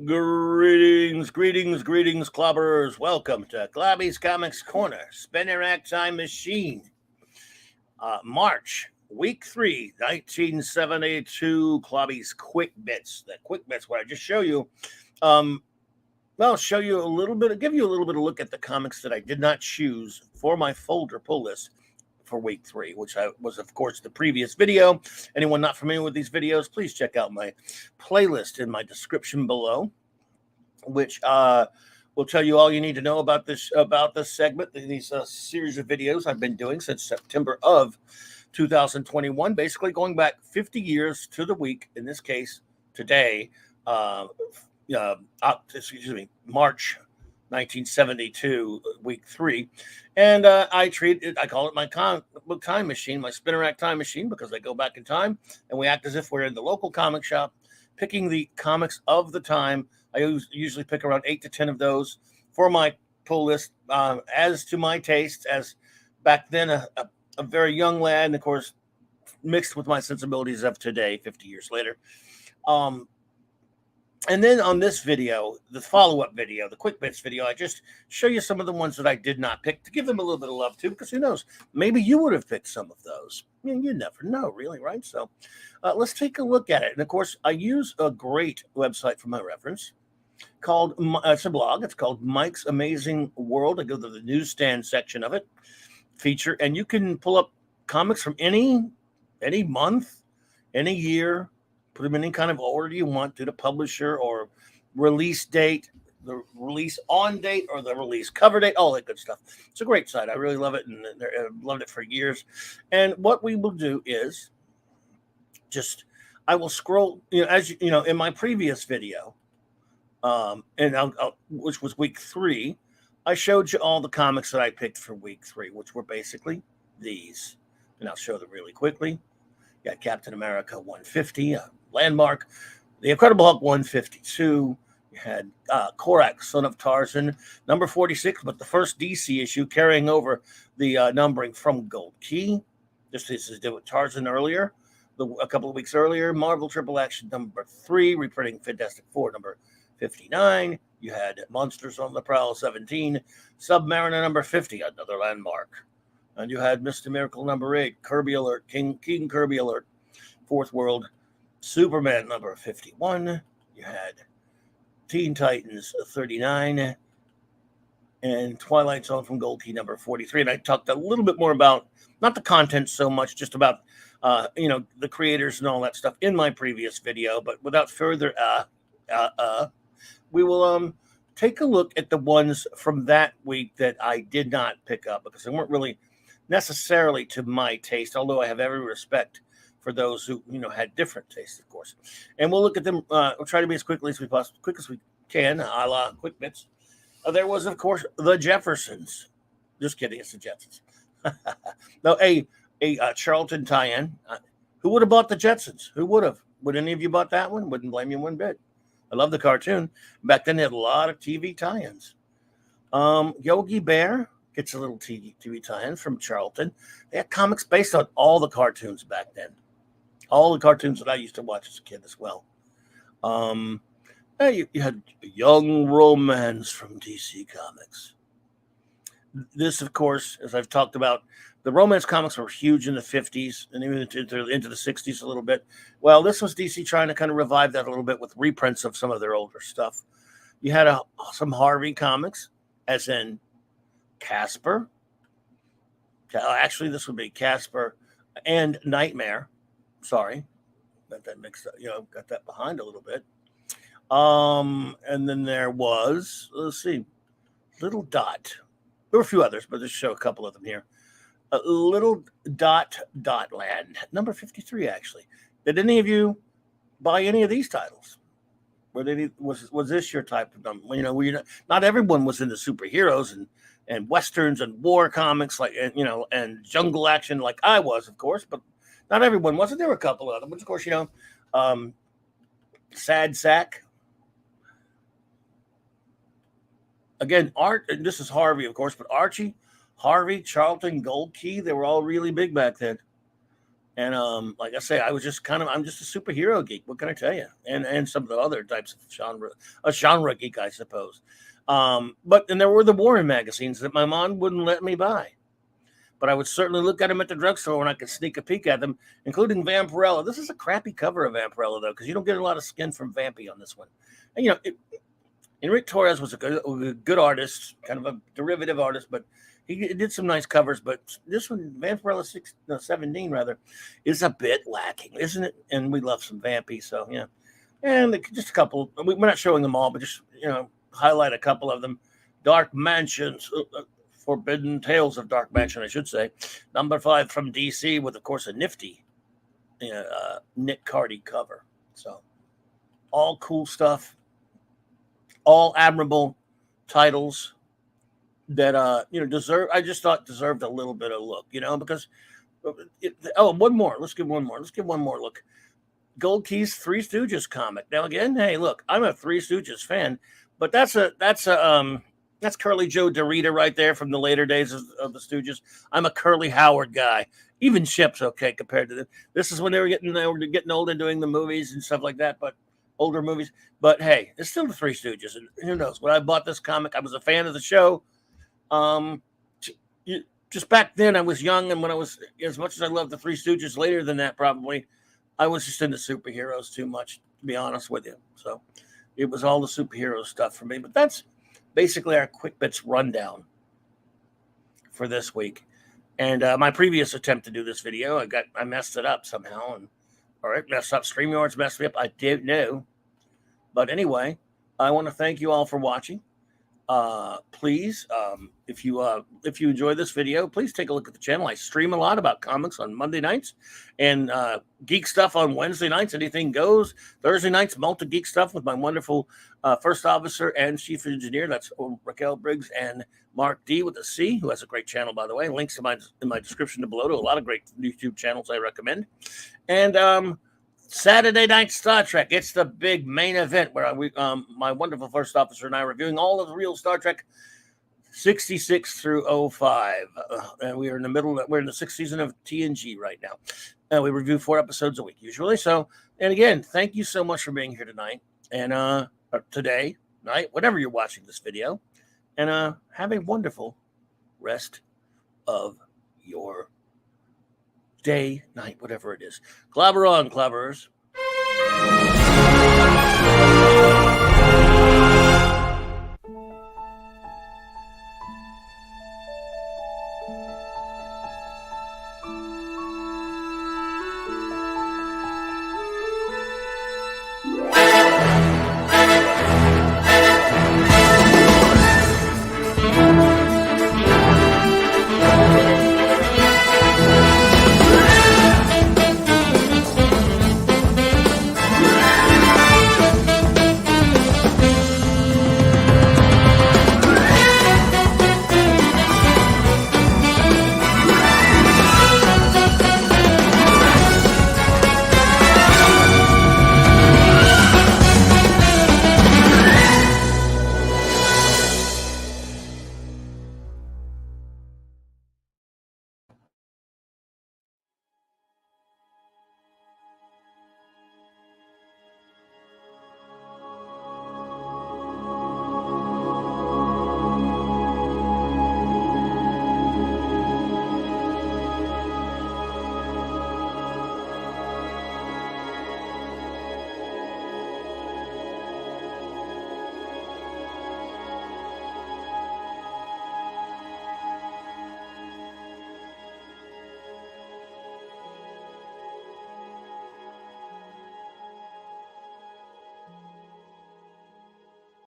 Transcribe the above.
Greetings, clobbers. Welcome to Clobby'S Comics Corner, Spinner Rack Time Machine. March, week 3, 1972, Clobby'S Quick Bits. The Quick Bits, what I just show you, show you a little bit, give you a little bit of look at the comics that I did not choose for my folder pull list for week 3, which was, of course, the previous video. Anyone not familiar with these videos, please check out my playlist in my description below, which will tell you all you need to know about this segment, these series of videos I've been doing since September of 2021, basically going back 50 years to the week, in this case, today, March 1972, week 3. And I call it my comic book time machine, my spinner rack time machine, because I go back in time and we act as if we're in the local comic shop, picking the comics of the time. I usually pick around 8 to 10 of those for my pull list, as to my taste, as back then a very young lad, and of course, mixed with my sensibilities of today, 50 years later. And then on this video, the follow-up video, the Quick Bits video, I just show you some of the ones that I did not pick to give them a little bit of love too, because who knows, maybe you would have picked some of those. You never know, really, right? So let's take a look at it. And of course, I use a great website for my reference called, it's a blog, it's called Mike's Amazing World. I go to the newsstand section of it, feature, and you can pull up comics from any month, any year, put them in any kind of order you want, to the publisher or release date, the release on date or the release cover date, all that good stuff. It's a great site. I really love it, and I've loved it for years. And what we will do is I will scroll, as you know, in my previous video, which was week 3, I showed you all the comics that I picked for week 3, which were basically these. And I'll show them really quickly. You got Captain America 150, Landmark, The Incredible Hulk 152. You had Korak, Son of Tarzan, number 46, but the first DC issue carrying over the numbering from Gold Key. This is did with Tarzan earlier, a couple of weeks earlier. Marvel Triple Action number 3, reprinting Fantastic Four number 59. You had Monsters on the Prowl 17, Submariner number 50, another Landmark. And you had Mr. Miracle number 8, Kirby Alert, King Kirby Alert, Fourth World, Superman number 51. You had Teen Titans 39 and Twilight Zone from Gold Key number 43. And I talked a little bit more about, not the content so much, just about, the creators and all that stuff in my previous video. But without further we will take a look at the ones from that week that I did not pick up because they weren't really necessarily to my taste, although I have every respect for those who had different tastes, of course. And we'll look at them. We'll try to be as quick as we can, a la Quick Bits. There was, of course, the Jeffersons. Just kidding, it's the Jetsons. No, a Charlton tie-in. Who would have bought the Jetsons? Who would have? Would any of you bought that one? Wouldn't blame you one bit. I love the cartoon. Back then, they had a lot of TV tie-ins. Yogi Bear gets a little TV tie-in from Charlton. They had comics based on all the cartoons back then. All the cartoons that I used to watch as a kid as well. You had Young Romance from DC Comics. This, of course, as I've talked about, the romance comics were huge in the 50s and even into the 60s a little bit. Well, this was DC trying to kind of revive that a little bit with reprints of some of their older stuff. You had some Harvey comics, as in Casper. Actually, this would be Casper and Nightmare. Sorry, got that mixed up. Got that behind a little bit. And then there was, let's see, Little Dot. There were a few others, but let's show a couple of them here. Little Dot Land, number 53. Actually, did any of you buy any of these titles? Was this your type of number? Not everyone was into superheroes and westerns and war comics and jungle action like I was, of course, but not everyone wasn't. There were a couple of them, but of course, Sad Sack. Again, Art, and this is Harvey, of course, but Archie, Harvey, Charlton, Gold Key, they were all really big back then. And like I say, I'm just a superhero geek. What can I tell you? And some of the other types of genre geek, I suppose. But then there were the Warren magazines that my mom wouldn't let me buy. But I would certainly look at them at the drugstore when I could sneak a peek at them, including Vampirella. This is a crappy cover of Vampirella, though, because you don't get a lot of skin from Vampy on this one. And, Enrique Torres was a good artist, kind of a derivative artist, but he did some nice covers. But this one, Vampirella 17, rather, is a bit lacking, isn't it? And we love some Vampy, so yeah. And just a couple. We're not showing them all, but just, highlight a couple of them. Dark Mansions. Forbidden Tales of Dark Mansion, I should say. Number 5 from DC with, of course, a nifty Nick Cardy cover. So, all cool stuff. All admirable titles that, deserved a little bit of look, because, one more. Let's give one more. Let's give one more look. Gold Key's Three Stooges comic. Now, again, hey, look, I'm a Three Stooges fan, but that's Curly Joe DeRita right there from the later days of the Stooges. I'm a Curly Howard guy. Even Ship's okay compared to this. This is when they were getting old and doing the movies and stuff like that, but older movies. But hey, it's still the Three Stooges. And who knows? When I bought this comic, I was a fan of the show. Just back then, I was young, and when I was, as much as I loved the Three Stooges, later than that, probably, I was just into superheroes too much, to be honest with you. So it was all the superhero stuff for me. But that's basically our Quick Bits rundown for this week. And my previous attempt to do this video, I messed it up somehow. And messed up. StreamYard's messed me up. I didn't know. But anyway, I want to thank you all for watching. Please, if you enjoy this video, please take a look at the channel. I stream a lot about comics on Monday nights and geek stuff on Wednesday nights. Anything goes. Thursday nights, multi-geek stuff with my wonderful first officer and chief engineer. That's Raquel Briggs and Mark D with a C, who has a great channel, by the way. Links in my description below to a lot of great YouTube channels I recommend. And Saturday night Star Trek. It's the big main event where my wonderful first officer and I are reviewing all of the real Star Trek 66 through 05. And we're in the 6th season of TNG right now. We review 4 episodes a week usually. So, and again, thank you so much for being here tonight and today, night, whenever you're watching this video. And have a wonderful rest of your day, night, whatever it is. Clobber on, clobbers.